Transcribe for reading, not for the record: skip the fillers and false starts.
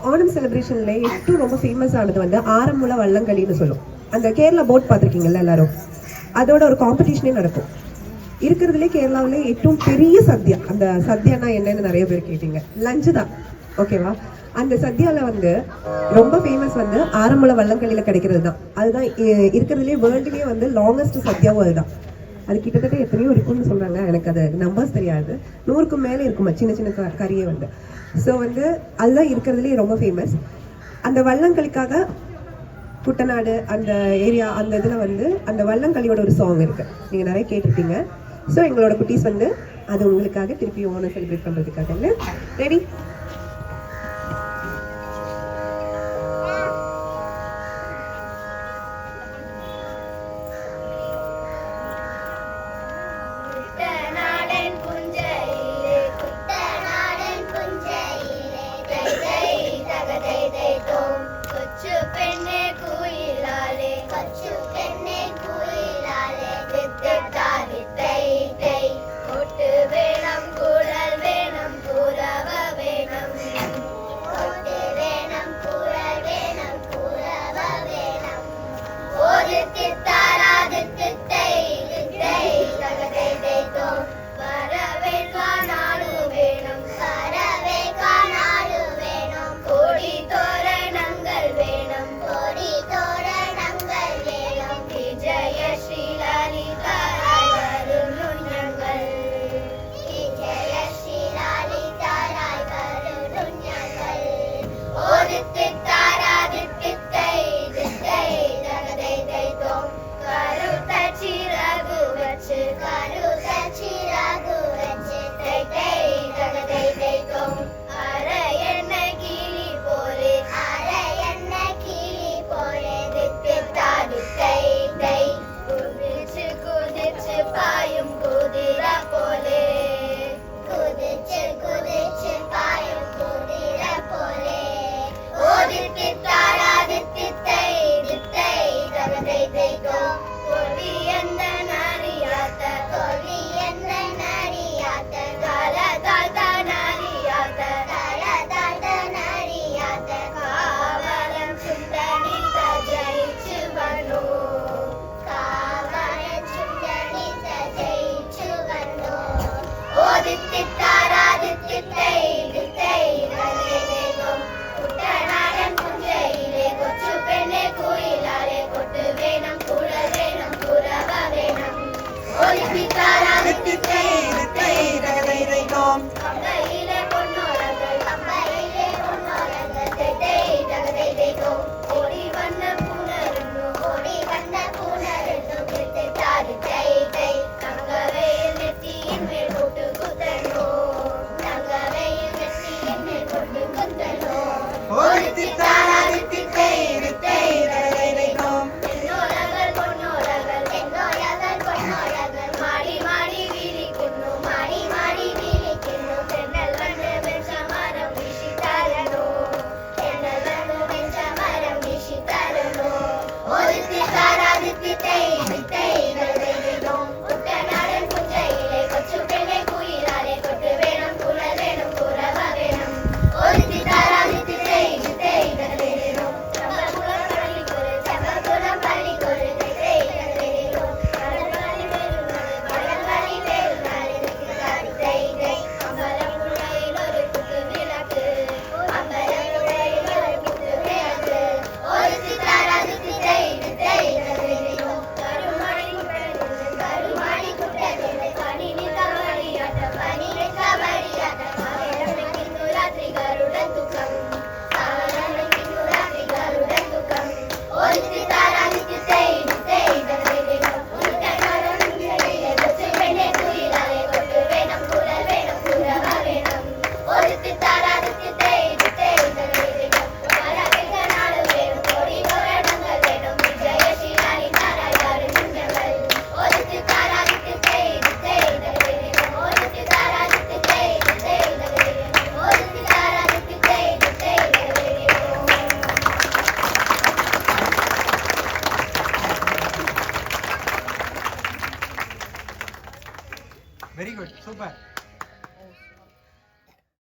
ஓணம் செலிப்ரேஷன்ல ഏറ്റവും ரொம்ப ஃபேமஸ் ஆனது வந்து ஆரமுள வள்ளங்களின்னு சொல்லும். அந்த கேரளா போட் பார்த்துருக்கீங்கல்ல எல்லாரும், அதோட ஒரு காம்படிஷனே நடக்கும். இருக்கிறதுலே கேரளாவிலே ഏറ്റവും பெரிய சத்யா. அந்த சத்யானா என்னன்னு நிறைய பேர் கேட்டீங்க. லஞ்சு தான், ஓகேவா? அந்த சத்யால வந்து ரொம்ப ஃபேமஸ் வந்து ஆரமுள வள்ளங்களில கிடைக்கிறது தான். அதுதான் இருக்கிறதுலே வேர்ல்டுலேயே வந்து லாங்கஸ்ட் சத்யாவும் அதுதான். அது கிட்டத்தட்ட எத்தனையோ இருக்குன்னு சொல்றாங்க, எனக்கு அது நம்பர்ஸ் தெரியாது. 100க்கும் மேலே இருக்குமா சின்ன சின்ன கறியை வந்து. ஸோ வந்து அதுதான் இருக்கிறதுலே ரொம்ப ஃபேமஸ். அந்த வள்ளங்களிக்காக குட்டநாடு அந்த ஏரியா அந்த இதில் வந்து அந்த வள்ளங்களியோட ஒரு சாங் இருக்கு, நீங்கள் நிறைய கேட்டிருப்பீங்க. ஸோ எங்களோட குட்டீஸ் வந்து அது உங்களுக்காக திருப்பி ஓணம் செலிப்ரேட் பண்ணுறதுக்காக ரெடி.